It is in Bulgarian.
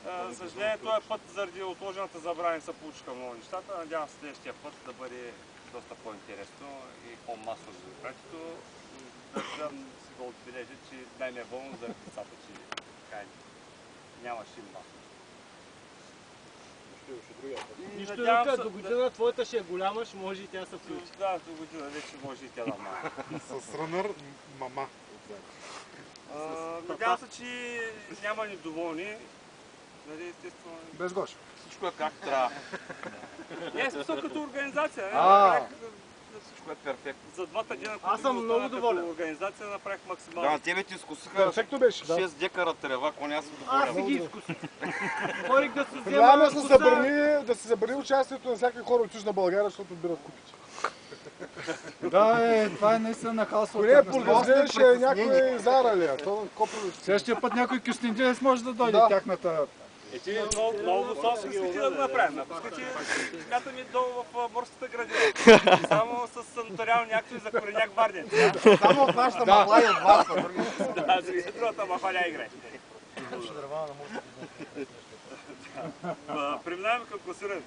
За съжаление, този път заради отложената забрана се получиха много нещата. Надявам се следващия път да бъде доста по-интересно и по-масово мероприятието. Да си го отбележа, че най-неволно заради децата, че нямаше масно. Нищо друга, до година твоята ще е голяма, ще може и тя да се включи. Да, до година вече може и тя да мама. С рънър мама. Надявам се, че няма недоволни. Нали, естествено... Без Гоша. Всичко е както трябва. Не, смисъл като организация. Всичко е перфектно. За двата дена, аз съм много доволен. Като организация направих максимално. Да, на тебе ти изкусиха Перфектно беше, 6 декара трева, ако аз съм Аз си доволен. ги изкусих. Говорих да се взема... Трябва да се забрани участието на всякакви хора от Южна България, защото отбират купичи. Да, това е наистина нахалство. Ако не е бургазле, ще е някой заралия. Следващия път някой кюстендинец може да дойде тяхната... Много високо искате да го направим. Ако искате, смятаме долу в морската градина. Само с нотариални актове за кореняк Варден. Само в нашата махла и от вас. Да, другата махаля играе. Преминаваме към класирането.